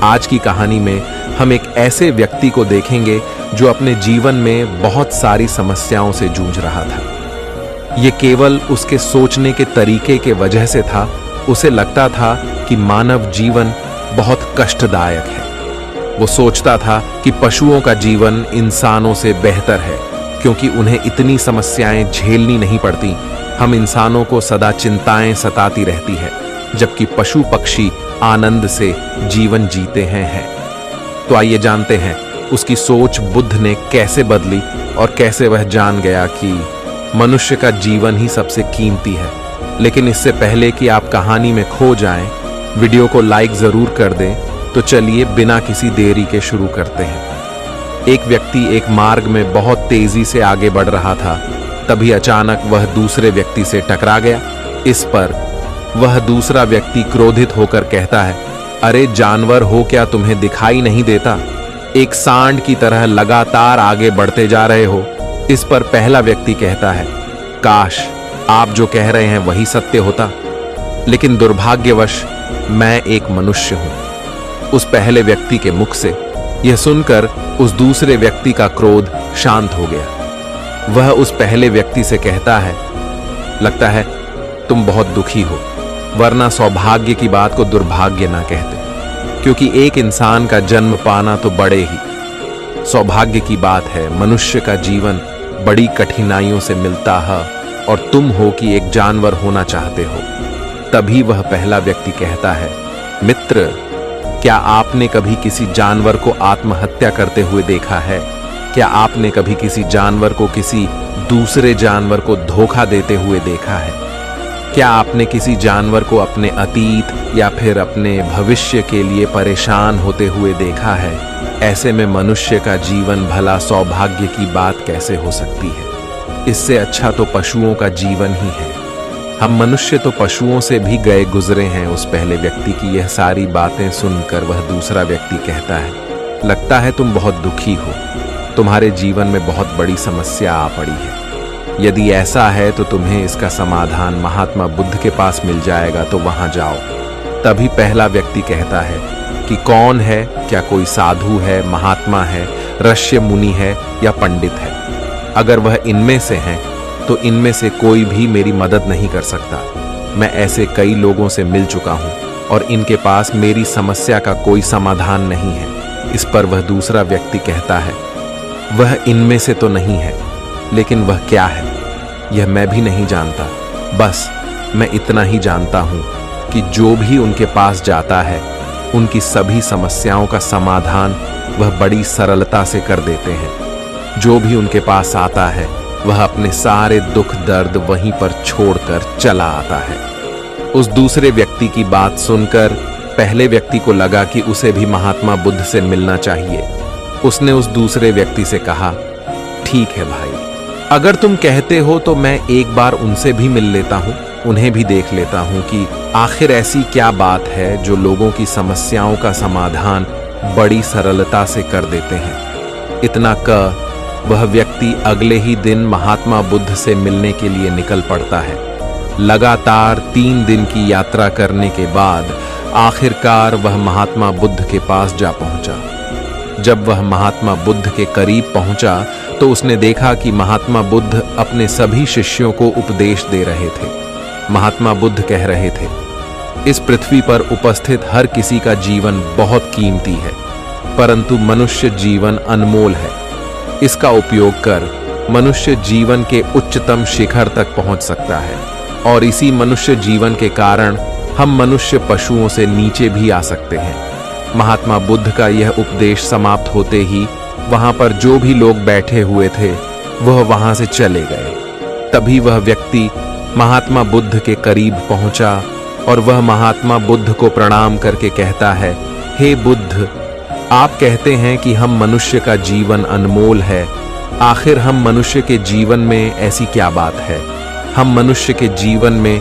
आज की कहानी में हम एक ऐसे व्यक्ति को देखेंगे जो अपने जीवन में बहुत सारी समस्याओं से जूझ रहा था। ये केवल उसके सोचने के तरीके के वजह से था। उसे लगता था कि मानव जीवन बहुत कष्टदायक है। वो सोचता था कि पशुओं का जीवन इंसानों से बेहतर है क्योंकि उन्हें इतनी समस्याएं झेलनी नहीं पड़ती। हम इंसानों को सदा चिंताएं सताती रहती है, जबकि पशु पक्षी आनंद से जीवन जीते हैं। तो आइए जानते हैं उसकी सोच बुद्ध ने कैसे बदली और कैसे वह जान गया कि मनुष्य का जीवन ही सबसे कीमती है। लेकिन इससे पहले कि आप कहानी में खो जाएं, वीडियो को लाइक जरूर कर दें। तो चलिए बिना किसी देरी के शुरू करते हैं। एक व्यक्ति एक मार्ग में बहुत तेजी से आगे बढ़ रहा था। तभी अचानक वह दूसरे व्यक्ति से टकरा गया। इस पर वह दूसरा व्यक्ति क्रोधित होकर कहता है, अरे जानवर हो क्या, तुम्हें दिखाई नहीं देता? एक सांड की तरह लगातार आगे बढ़ते जा रहे हो। इस पर पहला व्यक्ति कहता है, काश आप जो कह रहे हैं वही सत्य होता, लेकिन दुर्भाग्यवश मैं एक मनुष्य हूं। उस पहले व्यक्ति के मुख से यह सुनकर उस दूसरे व्यक्ति का क्रोध शांत हो गया। वह उस पहले व्यक्ति से कहता है, लगता है तुम बहुत दुखी हो, वरना सौभाग्य की बात को दुर्भाग्य ना कहते, क्योंकि एक इंसान का जन्म पाना तो बड़े ही सौभाग्य की बात है। मनुष्य का जीवन बड़ी कठिनाइयों से मिलता है और तुम हो कि एक जानवर होना चाहते हो। तभी वह पहला व्यक्ति कहता है, मित्र, क्या आपने कभी किसी जानवर को आत्महत्या करते हुए देखा है? क्या आपने कभी किसी जानवर को किसी दूसरे जानवर को धोखा देते हुए देखा है? क्या आपने किसी जानवर को अपने अतीत या फिर अपने भविष्य के लिए परेशान होते हुए देखा है? ऐसे में मनुष्य का जीवन भला सौभाग्य की बात कैसे हो सकती है? इससे अच्छा तो पशुओं का जीवन ही है। हम मनुष्य तो पशुओं से भी गए गुजरे हैं। उस पहले व्यक्ति की यह सारी बातें सुनकर वह दूसरा व्यक्ति कहता है, लगता है तुम बहुत दुखी हो, तुम्हारे जीवन में बहुत बड़ी समस्या आ पड़ी है। यदि ऐसा है तो तुम्हें इसका समाधान महात्मा बुद्ध के पास मिल जाएगा, तो वहां जाओ। तभी पहला व्यक्ति कहता है कि कौन है, क्या कोई साधु है, महात्मा है, ऋषि मुनि है या पंडित है? अगर वह इनमें से हैं तो इनमें से कोई भी मेरी मदद नहीं कर सकता। मैं ऐसे कई लोगों से मिल चुका हूं और इनके पास मेरी समस्या का कोई समाधान नहीं है। इस पर वह दूसरा व्यक्ति कहता है, वह इनमें से तो नहीं है, लेकिन वह क्या है यह मैं भी नहीं जानता। बस मैं इतना ही जानता हूं कि जो भी उनके पास जाता है उनकी सभी समस्याओं का समाधान वह बड़ी सरलता से कर देते हैं। जो भी उनके पास आता है वह अपने सारे दुख दर्द वहीं पर छोड़कर चला आता है। उस दूसरे व्यक्ति की बात सुनकर पहले व्यक्ति को लगा कि उसे भी महात्मा बुद्ध से मिलना चाहिए। उसने उस दूसरे व्यक्ति से कहा, ठीक है भाई, अगर तुम कहते हो तो मैं एक बार उनसे भी मिल लेता हूं, उन्हें भी देख लेता हूं कि आखिर ऐसी क्या बात है जो लोगों की समस्याओं का समाधान बड़ी सरलता से कर देते हैं। इतना कह वह व्यक्ति अगले ही दिन महात्मा बुद्ध से मिलने के लिए निकल पड़ता है। लगातार 3 दिन की यात्रा करने के बाद आखिरकार वह महात्मा बुद्ध के पास जा पहुंचा। जब वह महात्मा बुद्ध के करीब पहुंचा तो उसने देखा कि महात्मा बुद्ध अपने सभी शिष्यों को उपदेश दे रहे थे। महात्मा बुद्ध कह रहे थे, इस पृथ्वी पर उपस्थित हर किसी का जीवन बहुत कीमती है, परंतु मनुष्य जीवन अनमोल है। इसका उपयोग कर मनुष्य जीवन के उच्चतम शिखर तक पहुंच सकता है और इसी मनुष्य जीवन के कारण हम मनुष्य पशुओं से नीचे भी आ सकते हैं। महात्मा बुद्ध का यह उपदेश समाप्त होते ही वहां पर जो भी लोग बैठे हुए थे वह वहां से चले गए। तभी वह व्यक्ति महात्मा बुद्ध के करीब पहुंचा और वह महात्मा बुद्ध को प्रणाम करके कहता है, हे बुद्ध, आप कहते हैं कि हम मनुष्य का जीवन अनमोल है। आखिर हम मनुष्य के जीवन में ऐसी क्या बात है? हम मनुष्य के जीवन में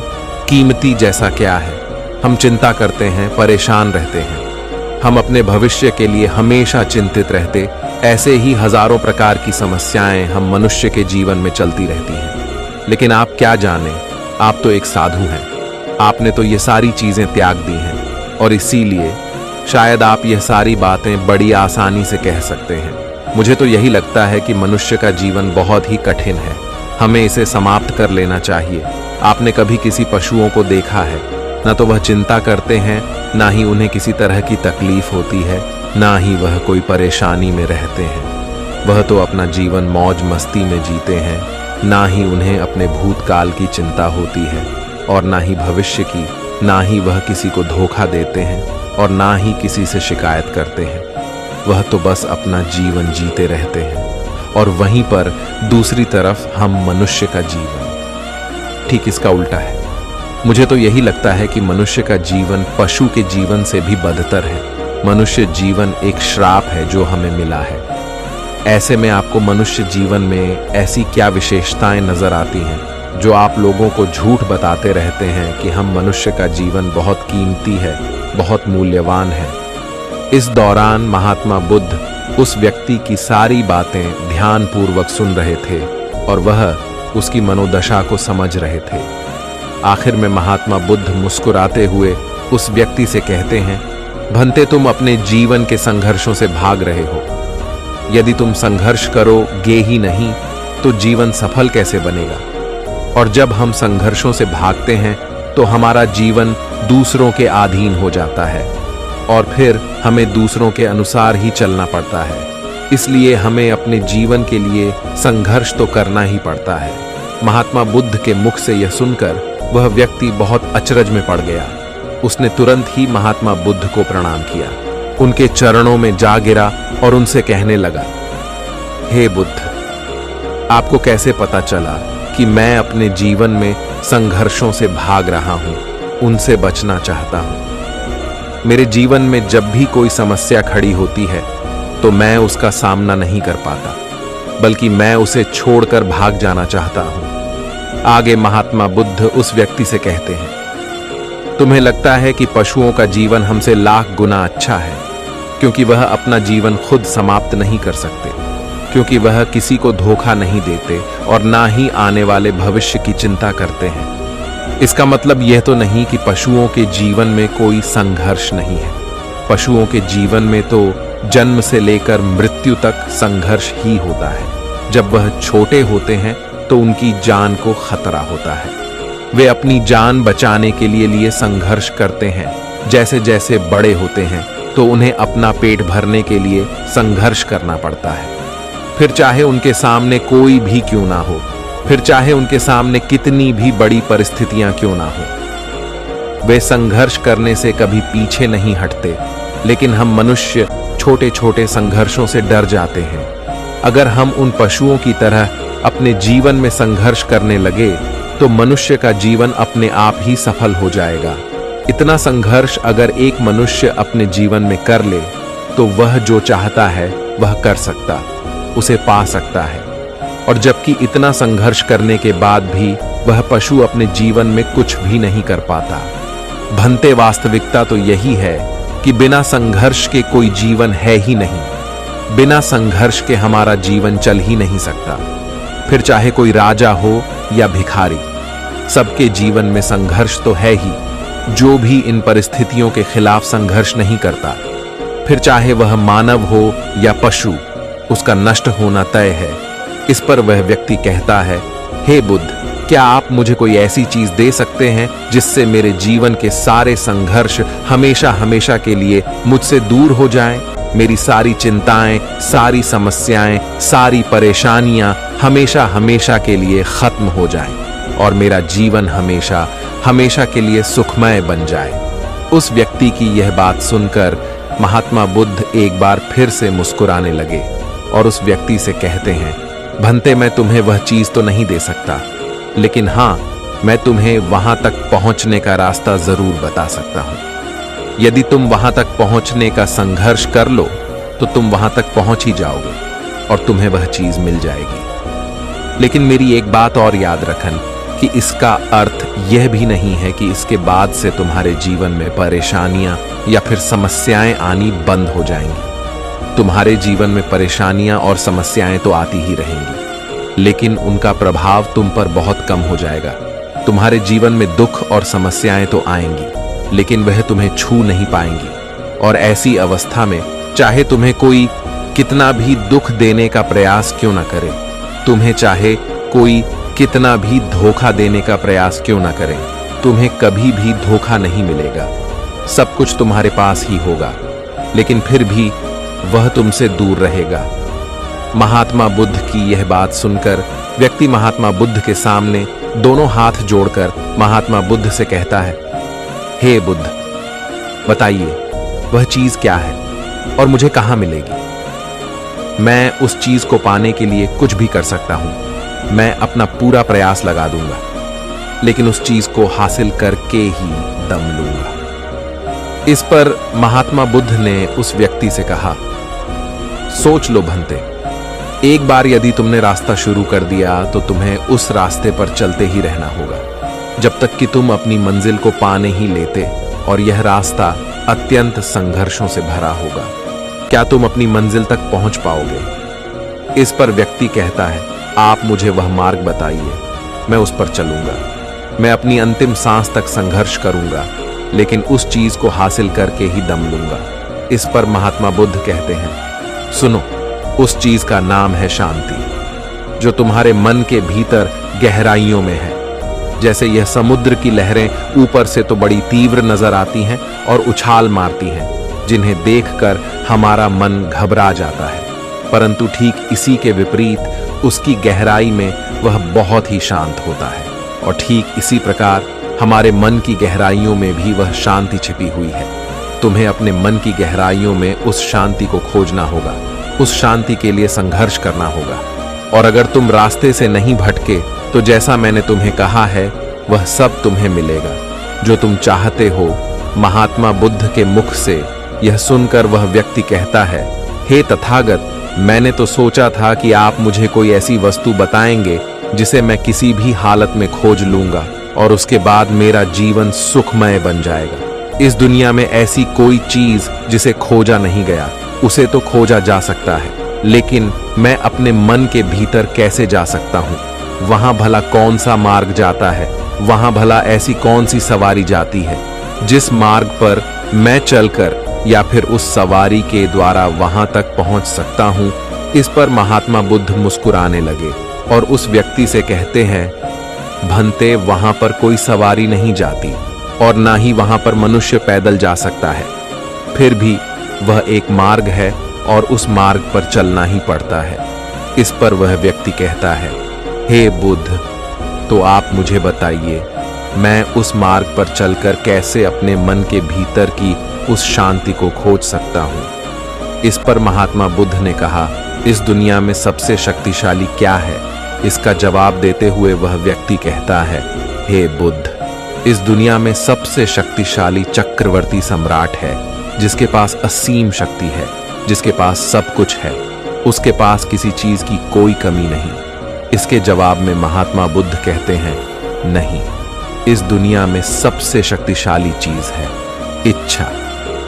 कीमती जैसा क्या है? हम चिंता करते हैं, परेशान रहते हैं, हम अपने भविष्य के लिए हमेशा चिंतित रहते। ऐसे ही हजारों प्रकार की समस्याएं हम मनुष्य के जीवन में चलती रहती हैं। लेकिन आप क्या जाने, आप तो एक साधु हैं। आपने तो ये सारी चीजें त्याग दी हैं और इसीलिए शायद आप यह सारी बातें बड़ी आसानी से कह सकते हैं। मुझे तो यही लगता है कि मनुष्य का जीवन बहुत ही कठिन है, हमें इसे समाप्त कर लेना चाहिए। आपने कभी किसी पशुओं को देखा है? न तो वह चिंता करते हैं, ना ही उन्हें किसी तरह की तकलीफ होती है, ना ही वह कोई परेशानी में रहते हैं। वह तो अपना जीवन मौज मस्ती में जीते हैं, ना ही उन्हें अपने भूतकाल की चिंता होती है और ना ही भविष्य की। ना ही वह किसी को धोखा देते हैं और ना ही किसी से शिकायत करते हैं। वह तो बस अपना जीवन जीते रहते हैं। और वहीं पर दूसरी तरफ हम मनुष्य का जीवन ठीक इसका उल्टा है। मुझे तो यही लगता है कि मनुष्य का जीवन पशु के जीवन से भी बदतर है। मनुष्य जीवन एक श्राप है जो हमें मिला है। ऐसे में आपको मनुष्य जीवन में ऐसी क्या विशेषताएं नजर आती हैं जो आप लोगों को झूठ बताते रहते हैं कि हम मनुष्य का जीवन बहुत कीमती है, बहुत मूल्यवान है। इस दौरान महात्मा बुद्ध उस व्यक्ति की सारी बातें ध्यानपूर्वक सुन रहे थे और वह उसकी मनोदशा को समझ रहे थे। आखिर में महात्मा बुद्ध मुस्कुराते हुए उस व्यक्ति से कहते हैं, भंते तुम अपने जीवन के संघर्षों से भाग रहे हो। यदि तुम संघर्ष करोगे ही नहीं तो जीवन सफल कैसे बनेगा? और जब हम संघर्षों से भागते हैं तो हमारा जीवन दूसरों के अधीन हो जाता है और फिर हमें दूसरों के अनुसार ही चलना पड़ता है। इसलिए हमें अपने जीवन के लिए संघर्ष तो करना ही पड़ता है। महात्मा बुद्ध के मुख से यह सुनकर वह व्यक्ति बहुत अचरज में पड़ गया। उसने तुरंत ही महात्मा बुद्ध को प्रणाम किया, उनके चरणों में जा गिरा और उनसे कहने लगा, हे बुद्ध, आपको कैसे पता चला कि मैं अपने जीवन में संघर्षों से भाग रहा हूं, उनसे बचना चाहता हूं? मेरे जीवन में जब भी कोई समस्या खड़ी होती है तो मैं उसका सामना नहीं कर पाता, बल्कि मैं उसे छोड़कर भाग जाना चाहता हूं। आगे महात्मा बुद्ध उस व्यक्ति से कहते हैं, तुम्हें लगता है कि पशुओं का जीवन हमसे लाख गुना अच्छा है, क्योंकि वह अपना जीवन खुद समाप्त नहीं कर सकते, क्योंकि वह किसी को धोखा नहीं देते और ना ही आने वाले भविष्य की चिंता करते हैं। इसका मतलब यह तो नहीं कि पशुओं के जीवन में कोई संघर्ष नहीं है। पशुओं के जीवन में तो जन्म से लेकर मृत्यु तक संघर्ष ही होता है। जब वह छोटे होते हैं तो उनकी जान को खतरा होता है। वे अपनी जान बचाने के लिए संघर्ष करते हैं। जैसे जैसे बड़े होते हैं तो उन्हें अपना पेट भरने के लिए संघर्ष करना पड़ता है। फिर चाहे उनके सामने कोई भी क्यों ना हो, फिर चाहे उनके सामने कितनी भी बड़ी परिस्थितियां क्यों ना हो, वे संघर्ष करने से कभी पीछे नहीं हटते। लेकिन हम मनुष्य छोटे छोटे संघर्षों से डर जाते हैं। अगर हम उन पशुओं की तरह अपने जीवन में संघर्ष करने लगे तो मनुष्य का जीवन अपने आप ही सफल हो जाएगा। इतना संघर्ष अगर एक मनुष्य अपने जीवन में कर ले तो वह जो चाहता है वह कर सकता, उसे पा सकता है। और जबकि इतना संघर्ष करने के बाद भी वह पशु अपने जीवन में कुछ भी नहीं कर पाता। भंते वास्तविकता तो यही है कि बिना संघर्ष के कोई जीवन है ही नहीं। बिना संघर्ष के हमारा जीवन चल ही नहीं सकता। फिर चाहे कोई राजा हो या भिखारी, सबके जीवन में संघर्ष तो है ही। जो भी इन परिस्थितियों के खिलाफ संघर्ष नहीं करता, फिर चाहे वह मानव हो या पशु, उसका नष्ट होना तय है। इस पर वह व्यक्ति कहता है, हे बुद्ध, क्या आप मुझे कोई ऐसी चीज दे सकते हैं जिससे मेरे जीवन के सारे संघर्ष हमेशा हमेशा के लिए मुझसे दूर हो जाएं? मेरी सारी चिंताएं, सारी समस्याएं, सारी परेशानियां हमेशा हमेशा के लिए खत्म हो जाएं और मेरा जीवन हमेशा हमेशा के लिए सुखमय बन जाए। उस व्यक्ति की यह बात सुनकर महात्मा बुद्ध एक बार फिर से मुस्कुराने लगे और उस व्यक्ति से कहते हैं, भंते, मैं तुम्हें वह चीज तो नहीं दे सकता, लेकिन हां, मैं तुम्हें वहां तक पहुंचने का रास्ता जरूर बता सकता हूं। यदि तुम वहां तक पहुंचने का संघर्ष कर लो तो तुम वहां तक पहुंच ही जाओगे और तुम्हें वह चीज मिल जाएगी। लेकिन मेरी एक बात और याद रखन कि इसका अर्थ यह भी नहीं है कि इसके बाद से तुम्हारे जीवन में परेशानियां या फिर समस्याएं आनी बंद हो जाएंगी। तुम्हारे जीवन में परेशानियां और समस्याएं तो आती ही रहेंगी, लेकिन उनका प्रभाव तुम पर बहुत कम हो जाएगा। तुम्हारे जीवन में दुख और समस्याएं तो आएंगी, लेकिन वह तुम्हें छू नहीं पाएंगी और ऐसी अवस्था में चाहे तुम्हें कोई कितना भी दुख देने का प्रयास क्यों ना करे, तुम्हें चाहे कोई कितना भी धोखा देने का प्रयास क्यों ना करे, तुम्हें कभी भी धोखा नहीं मिलेगा। सब कुछ तुम्हारे पास ही होगा, लेकिन फिर भी वह तुमसे दूर रहेगा। महात्मा बुद्ध की यह बात सुनकर व्यक्ति महात्मा बुद्ध के सामने दोनों हाथ जोड़कर महात्मा बुद्ध से कहता है, हे बुद्ध, बताइए वह चीज क्या है और मुझे कहां मिलेगी? मैं उस चीज को पाने के लिए कुछ भी कर सकता हूं। मैं अपना पूरा प्रयास लगा दूंगा, लेकिन उस चीज को हासिल करके ही दम लूंगा। इस पर महात्मा बुद्ध ने उस व्यक्ति से कहा, सोच लो भंते, एक बार यदि तुमने रास्ता शुरू कर दिया तो तुम्हें उस रास्ते पर चलते ही रहना होगा जब तक कि तुम अपनी मंजिल को पाने ही लेते, और यह रास्ता अत्यंत संघर्षों से भरा होगा। क्या तुम अपनी मंजिल तक पहुंच पाओगे? इस पर व्यक्ति कहता है, आप मुझे वह मार्ग बताइए, मैं उस पर चलूंगा। मैं अपनी अंतिम सांस तक संघर्ष करूंगा, लेकिन उस चीज को हासिल करके ही दम लूंगा। इस पर महात्मा बुद्ध कहते हैं, सुनो, उस चीज का नाम है शांति, जो तुम्हारे मन के भीतर गहराइयों में है। जैसे यह समुद्र की लहरें ऊपर से तो बड़ी तीव्र नजर आती हैं और उछाल मारती हैं, जिन्हें देखकर हमारा मन घबरा जाता है, परंतु ठीक इसी के विपरीत उसकी गहराई में वह बहुत ही शांत होता है। और ठीक इसी प्रकार हमारे मन की गहराइयों में भी वह शांति छिपी हुई है। तुम्हें अपने मन की गहराइयों में उस शांति को खोजना होगा, उस शांति के लिए संघर्ष करना होगा। और अगर तुम रास्ते से नहीं भटके तो जैसा मैंने तुम्हें कहा है वह सब तुम्हें मिलेगा जो तुम चाहते हो। महात्मा बुद्ध के मुख से यह सुनकर वह व्यक्ति कहता है, हे तथागत, मैंने तो सोचा था कि आप मुझे कोई ऐसी वस्तु बताएंगे जिसे मैं किसी भी हालत में खोज लूंगा और उसके बाद मेरा जीवन सुखमय बन जाएगा। इस दुनिया में ऐसी कोई चीज जिसे खोजा नहीं गया, उसे तो खोजा जा सकता है, लेकिन मैं अपने मन के भीतर कैसे जा सकता हूँ? वहां भला कौन सा मार्ग जाता है? वहां भला ऐसी कौन सी सवारी जाती है जिस मार्ग पर मैं चलकर या फिर उस सवारी के द्वारा वहां तक पहुंच सकता हूं? इस पर महात्मा बुद्ध मुस्कुराने लगे और उस व्यक्ति से कहते हैं, भंते, वहां पर कोई सवारी नहीं जाती और ना ही वहां पर मनुष्य पैदल जा सकता है। फिर भी वह एक मार्ग है और उस मार्ग पर चलना ही पड़ता है। इस पर वह व्यक्ति कहता है, हे बुद्ध, तो आप मुझे बताइए, मैं उस मार्ग पर चलकर कैसे अपने मन के भीतर की उस शांति को खोज सकता हूँ? इस पर महात्मा बुद्ध ने कहा, इस दुनिया में सबसे शक्तिशाली क्या है? इसका जवाब देते हुए वह व्यक्ति कहता है, हे बुद्ध, इस दुनिया में सबसे शक्तिशाली चक्रवर्ती सम्राट है, जिसके पास असीम शक्ति है, जिसके पास सब कुछ है, उसके पास किसी चीज की कोई कमी नहीं। इसके जवाब में महात्मा बुद्ध कहते हैं, नहीं, इस दुनिया में सबसे शक्तिशाली चीज है इच्छा,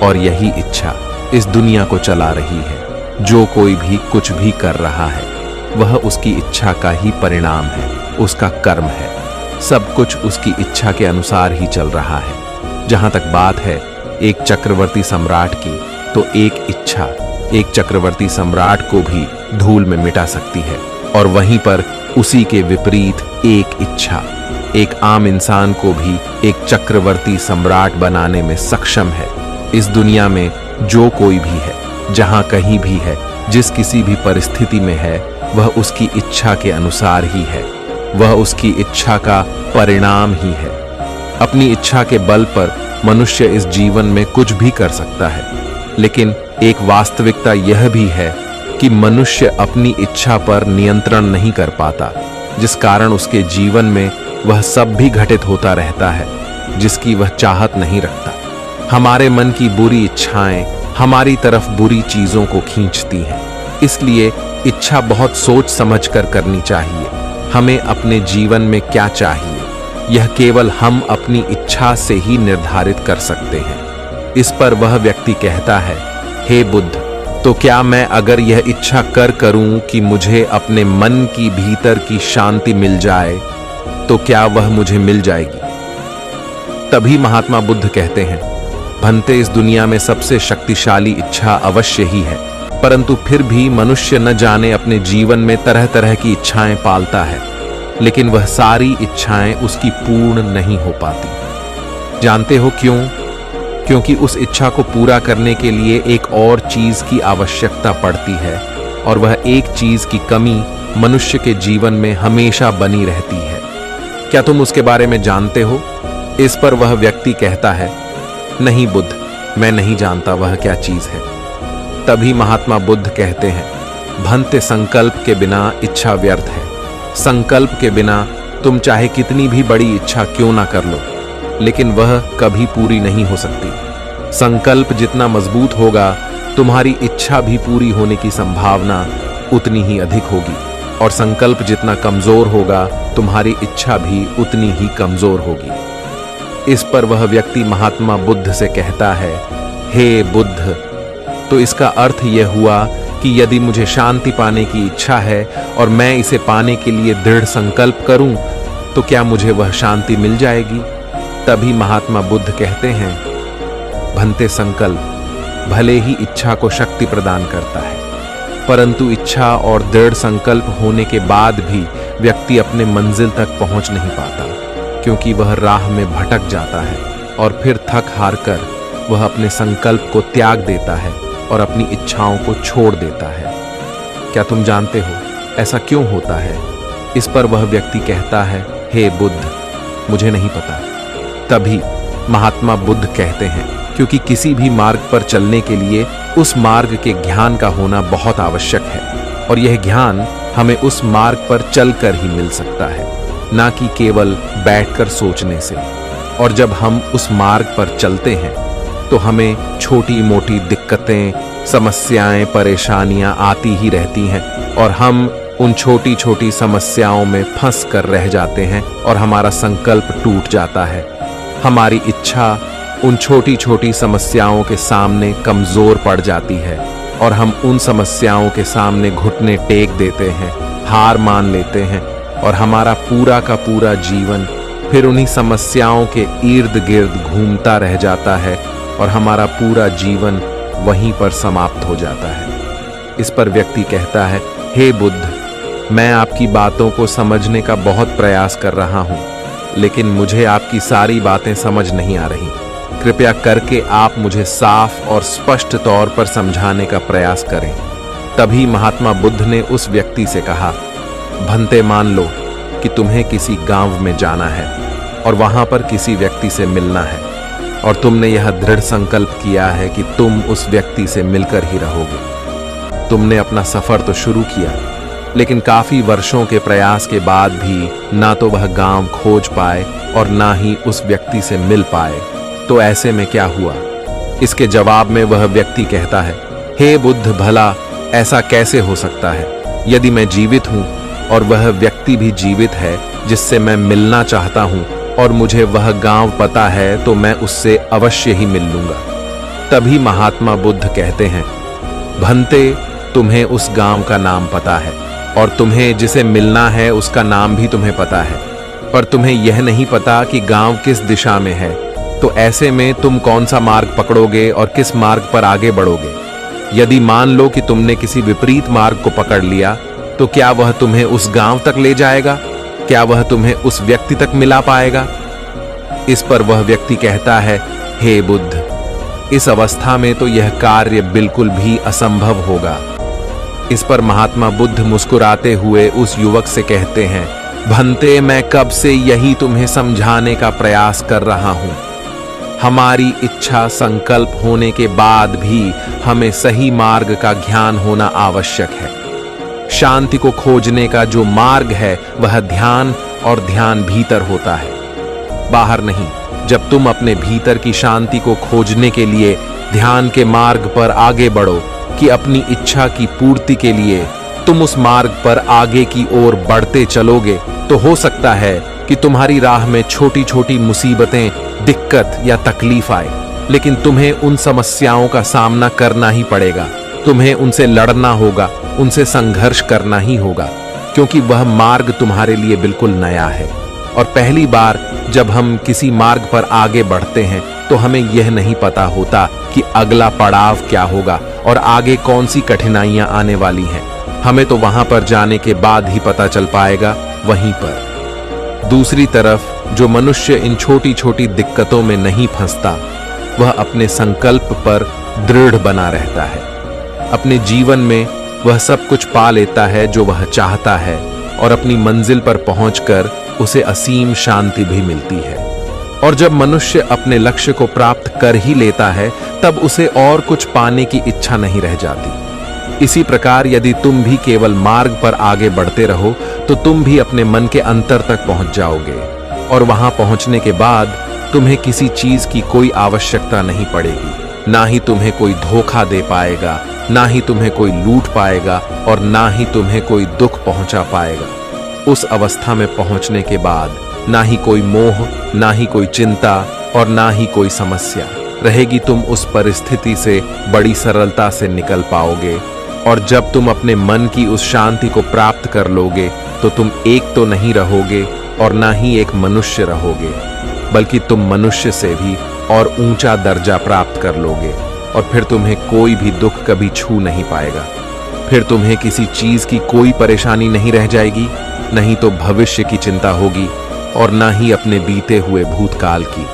और यही इच्छा इस दुनिया को चला रही है। जो कोई भी कुछ भी कर रहा है वह उसकी इच्छा का ही परिणाम है, उसका कर्म है। सब कुछ उसकी इच्छा के अनुसार ही चल रहा है। जहां तक बात है एक चक्रवर्ती सम्राट की, तो एक इच्छा एक चक्रवर्ती सम्राट को भी धूल में मिटा सकती है, और वहीं पर उसी के विपरीत एक इच्छा एक आम इंसान को भी एक चक्रवर्ती सम्राट बनाने में सक्षम है। इस दुनिया में जो कोई भी है, जहां कहीं भी है, जिस किसी भी परिस्थिति में है, वह उसकी इच्छा के अनुसार ही है, वह उसकी इच्छा का परिणाम ही है। अपनी इच्छा के बल पर मनुष्य इस जीवन में कुछ भी कर सकता है, लेकिन एक वास्तविकता यह भी है कि मनुष्य अपनी इच्छा पर नियंत्रण नहीं कर पाता, जिस कारण उसके जीवन में वह सब भी घटित होता रहता है जिसकी वह चाहत नहीं रखता। हमारे मन की बुरी इच्छाएं हमारी तरफ बुरी चीजों को खींचती हैं, इसलिए इच्छा बहुत सोच समझ कर करनी चाहिए। हमें अपने जीवन में क्या चाहिए, यह केवल हम अपनी इच्छा से ही निर्धारित कर सकते हैं। इस पर वह व्यक्ति कहता है, हे बुद्ध, तो क्या मैं अगर यह इच्छा करूं कि मुझे अपने मन की भीतर की शांति मिल जाए, तो क्या वह मुझे मिल जाएगी? तभी महात्मा बुद्ध कहते हैं, भंते, इस दुनिया में सबसे शक्तिशाली इच्छा अवश्य ही है, परंतु फिर भी मनुष्य न जाने अपने जीवन में तरह तरह की इच्छाएं पालता है, लेकिन वह सारी इच्छाएं उसकी पूर्ण नहीं हो पाती। जानते हो क्यों? क्योंकि उस इच्छा को पूरा करने के लिए एक और चीज की आवश्यकता पड़ती है, और वह एक चीज की कमी मनुष्य के जीवन में हमेशा बनी रहती है। क्या तुम उसके बारे में जानते हो? इस पर वह व्यक्ति कहता है, नहीं बुद्ध, मैं नहीं जानता वह क्या चीज है। तभी महात्मा बुद्ध कहते हैं, भंते, संकल्प के बिना इच्छा व्यर्थ है। संकल्प के बिना तुम चाहे कितनी भी बड़ी इच्छा क्यों ना कर लो, लेकिन वह कभी पूरी नहीं हो सकती। संकल्प जितना मजबूत होगा, तुम्हारी इच्छा भी पूरी होने की संभावना उतनी ही अधिक होगी, और संकल्प जितना कमजोर होगा, तुम्हारी इच्छा भी उतनी ही कमजोर होगी। इस पर वह व्यक्ति महात्मा बुद्ध से कहता है, हे बुद्ध, तो इसका अर्थ यह हुआ कि यदि मुझे शांति पाने की इच्छा है और मैं इसे पाने के लिए दृढ़ संकल्प करूं, तो क्या मुझे वह शांति मिल जाएगी? तभी महात्मा बुद्ध कहते हैं, भंते, संकल्प भले ही इच्छा को शक्ति प्रदान करता है, परंतु इच्छा और दृढ़ संकल्प होने के बाद भी व्यक्ति अपने मंजिल तक पहुंच नहीं पाता, क्योंकि वह राह में भटक जाता है और फिर थक हार कर वह अपने संकल्प को त्याग देता है और अपनी इच्छाओं को छोड़ देता है। क्या तुम जानते हो ऐसा क्यों होता है? इस पर वह व्यक्ति कहता है, हे बुद्ध, मुझे नहीं पता। तभी महात्मा बुद्ध कहते हैं, क्योंकि किसी भी मार्ग पर चलने के लिए उस मार्ग के ज्ञान का होना बहुत आवश्यक है, और यह ज्ञान हमें उस मार्ग पर चलकर ही मिल सकता है, ना कि केवल बैठकर सोचने से। और जब हम उस मार्ग पर चलते हैं तो हमें छोटी मोटी दिक्कतें, समस्याएं, परेशानियां आती ही रहती हैं, और हम उन छोटी छोटी समस्याओं में फंस कर रह जाते हैं और हमारा संकल्प टूट जाता है। हमारी इच्छा उन छोटी छोटी समस्याओं के सामने कमजोर पड़ जाती है, और हम उन समस्याओं के सामने घुटने टेक देते हैं, हार मान लेते हैं, और हमारा पूरा का पूरा जीवन फिर उन्हीं समस्याओं के इर्द गिर्द घूमता रह जाता है, और हमारा पूरा जीवन वहीं पर समाप्त हो जाता है। इस पर व्यक्ति कहता है, हे बुद्ध, मैं आपकी बातों को समझने का बहुत प्रयास कर रहा हूं, लेकिन मुझे आपकी सारी बातें समझ नहीं आ रही। कृपया करके आप मुझे साफ और स्पष्ट तौर पर समझाने का प्रयास करें। तभी महात्मा बुद्ध ने उस व्यक्ति से कहा, भंते, मान लो कि तुम्हें किसी गांव में जाना है और वहां पर किसी व्यक्ति से मिलना है, और तुमने यह दृढ़ संकल्प किया है कि तुम उस व्यक्ति से मिलकर ही रहोगे। तुमने अपना सफर तो शुरू किया, लेकिन काफी वर्षों के प्रयास के बाद भी ना तो वह गांव खोज पाए और ना ही उस व्यक्ति से मिल पाए। तो ऐसे में क्या हुआ? इसके जवाब में वह व्यक्ति कहता है, हे बुद्ध, भला ऐसा कैसे हो सकता है? यदि मैं जीवित हूं और वह व्यक्ति भी जीवित है जिससे मैं मिलना चाहता हूं, और मुझे वह गांव पता है, तो मैं उससे अवश्य ही मिल लूंगा। तभी महात्मा बुद्ध कहते हैं, भंते, तुम्हें उस गांव का नाम पता है, और तुम्हें जिसे मिलना है उसका नाम भी तुम्हें पता है, पर तुम्हें यह नहीं पता कि गांव किस दिशा में है। तो ऐसे में तुम कौन सा मार्ग पकड़ोगे और किस मार्ग पर आगे बढ़ोगे? यदि मान लो कि तुमने किसी विपरीत मार्ग को पकड़ लिया, तो क्या वह तुम्हें उस गांव तक ले जाएगा? क्या वह तुम्हें उस व्यक्ति तक मिला पाएगा? इस पर वह व्यक्ति कहता है, हे बुद्ध, इस अवस्था में तो यह कार्य बिल्कुल भी असंभव होगा। इस पर महात्मा बुद्ध मुस्कुराते हुए उस युवक से कहते हैं, भंते, मैं कब से यही तुम्हें समझाने का प्रयास कर रहा हूं। हमारी इच्छा संकल्प होने के बाद भी हमें सही मार्ग का ज्ञान होना आवश्यक है। शांति को खोजने का जो मार्ग है वह ध्यान, और ध्यान भीतर होता है, बाहर नहीं। जब तुम अपने भीतर की शांति को खोजने के लिए ध्यान के मार्ग पर आगे बढ़ो कि अपनी इच्छा की पूर्ति के लिए तुम उस मार्ग पर आगे की ओर बढ़ते चलोगे, तो हो सकता है कि तुम्हारी राह में छोटी छोटी मुसीबतें, दिक्कत या तकलीफ आए, लेकिन तुम्हें उन समस्याओं का सामना करना ही पड़ेगा। तुम्हें उनसे लड़ना होगा, उनसे संघर्ष करना ही होगा, क्योंकि वह मार्ग तुम्हारे लिए बिल्कुल नया है। और पहली बार जब हम किसी मार्ग पर आगे बढ़ते हैं तो हमें यह नहीं पता होता कि अगला पड़ाव क्या होगा और आगे कौन सी कठिनाइयां आने वाली हैं। हमें तो वहां पर जाने के बाद ही पता चल पाएगा, वहीं पर। दूसरी तरफ जो मनुष्य इन छोटी छोटी दिक्कतों में नहीं फंसता, वह अपने संकल्प पर दृढ़ बना रहता है। अपने जीवन में वह सब कुछ पा लेता है जो वह चाहता है, और अपनी मंजिल पर पहुंचकर उसे असीम शांति भी मिलती है। और जब मनुष्य अपने लक्ष्य को प्राप्त कर ही लेता है, तब उसे और कुछ पाने की इच्छा नहीं रह जाती। इसी प्रकार यदि तुम भी केवल मार्ग पर आगे बढ़ते रहो, तो तुम भी अपने मन के अंतर तक पहुंच जाओगे, और वहां पहुंचने के बाद तुम्हें किसी चीज की कोई आवश्यकता नहीं पड़ेगी। ना ही तुम्हें कोई धोखा दे पाएगा, ना ही तुम्हें कोई लूट पाएगा, और ना ही तुम्हें कोई दुख पहुंचा पाएगा। उस अवस्था में पहुंचने के बाद ना ही कोई मोह, ना ही कोई चिंता, और ना ही कोई समस्या रहेगी। तुम उस परिस्थिति से बड़ी सरलता से निकल पाओगे, और जब तुम अपने मन की उस शांति को प्राप्त कर लोगे, तो तुम एक तो नहीं रहोगे और ना ही एक मनुष्य रहोगे, बल्कि तुम मनुष्य से भी और ऊंचा दर्जा प्राप्त कर लोगे। और फिर तुम्हें कोई भी दुख कभी छू नहीं पाएगा। फिर तुम्हें किसी चीज की कोई परेशानी नहीं रह जाएगी, नहीं तो भविष्य की चिंता होगी, और ना ही अपने बीते हुए भूतकाल की।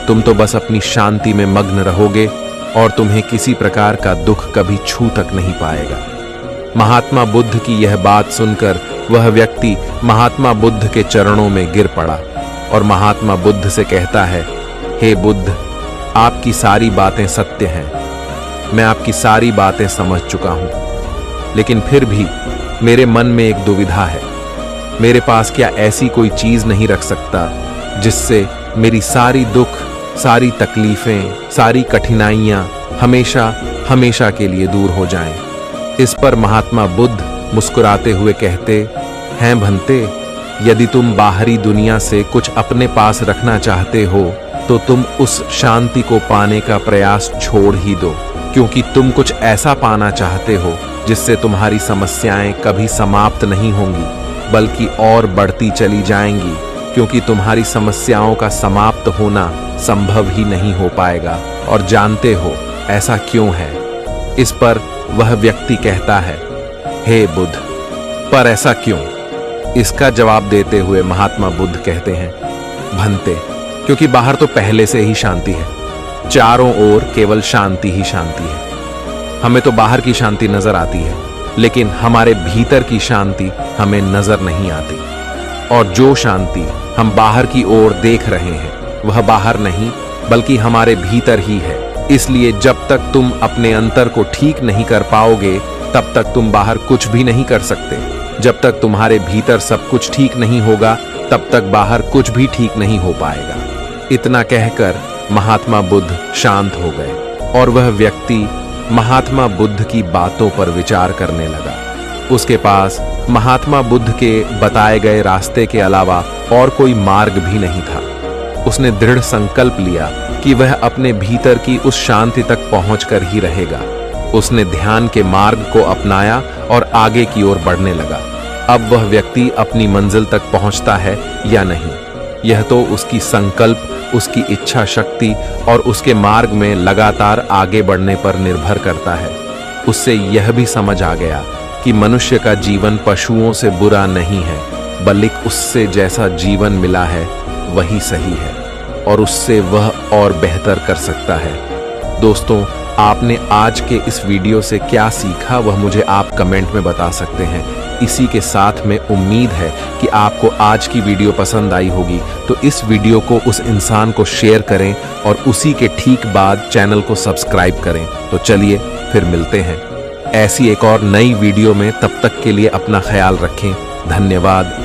तुम तो बस अपनी शांति में मग्न रहोगे, और तुम्हें किसी प्रकार का दुख कभी छू तक नहीं पाएगा। महात्मा बुद्ध की यह बात सुनकर वह व्यक्ति महात्मा बुद्ध के चरणों में गिर पड़ा, और महात्मा बुद्ध से कहता है, हे बुद्ध, आपकी सारी बातें सत्य हैं, मैं आपकी सारी बातें समझ चुका हूं, लेकिन फिर भी मेरे मन में एक दुविधा है। मेरे पास क्या ऐसी कोई चीज नहीं रख सकता जिससे मेरी सारी दुख, सारी तकलीफें, सारी कठिनाइयां हमेशा हमेशा के लिए दूर हो जाएं। इस पर महात्मा बुद्ध मुस्कुराते हुए कहते हैं, भंते, यदि तुम बाहरी दुनिया से कुछ अपने पास रखना चाहते हो, तो तुम उस शांति को पाने का प्रयास छोड़ ही दो, क्योंकि तुम कुछ ऐसा पाना चाहते हो जिससे तुम्हारी समस्याएं कभी समाप्त नहीं होंगी, बल्कि और बढ़ती चली जाएंगी, क्योंकि तुम्हारी समस्याओं का समाप्त होना संभव ही नहीं हो पाएगा। और जानते हो ऐसा क्यों है? इस पर वह व्यक्ति कहता है, हे बुद्ध, पर ऐसा क्यों? इसका जवाब देते हुए महात्मा बुद्ध कहते हैं, भंते, क्योंकि बाहर तो पहले से ही शांति है, चारों ओर केवल शांति ही शांति है। हमें तो बाहर की शांति नजर आती है, लेकिन हमारे भीतर की शांति हमें नजर नहीं आती। और जो शांति हम बाहर की ओर देख रहे हैं, वह बाहर नहीं बल्कि हमारे भीतर ही है। इसलिए जब तक तुम अपने अंतर को ठीक नहीं कर पाओगे, तब तक तुम बाहर कुछ भी नहीं कर सकते। जब तक तुम्हारे भीतर सब कुछ ठीक नहीं होगा, तब तक बाहर कुछ भी ठीक नहीं हो पाएगा। इतना कहकर महात्मा बुद्ध शांत हो गए, और वह व्यक्ति महात्मा बुद्ध की बातों पर विचार करने लगा। उसके पास महात्मा बुद्ध के बताए गए रास्ते के अलावा और कोई मार्ग भी नहीं था। उसने दृढ़ संकल्प लिया कि वह अपने भीतर की उस शांति तक पहुंचकर ही रहेगा। उसने ध्यान के मार्ग को अपनाया और आगे की ओर बढ़ने लगा। अब वह व्यक्ति अपनी मंजिल तक पहुंचता है या नहीं, यह तो उसकी संकल्प, उसकी इच्छा शक्ति और उसके मार्ग में लगातार आगे बढ़ने पर निर्भर करता है। उससे यह भी समझ आ गया कि मनुष्य का जीवन पशुओं से बुरा नहीं है, बल्कि उससे जैसा जीवन मिला है वही सही है, और उससे वह और बेहतर कर सकता है। दोस्तों, आपने आज के इस वीडियो से क्या सीखा, वह मुझे आप कमेंट में बता सकते हैं। इसी के साथ में उम्मीद है कि आपको आज की वीडियो पसंद आई होगी, तो इस वीडियो को उस इंसान को शेयर करें और उसी के ठीक बाद चैनल को सब्सक्राइब करें। तो चलिए फिर मिलते हैं ऐसी एक और नई वीडियो में। तब तक के लिए अपना ख्याल रखें। धन्यवाद।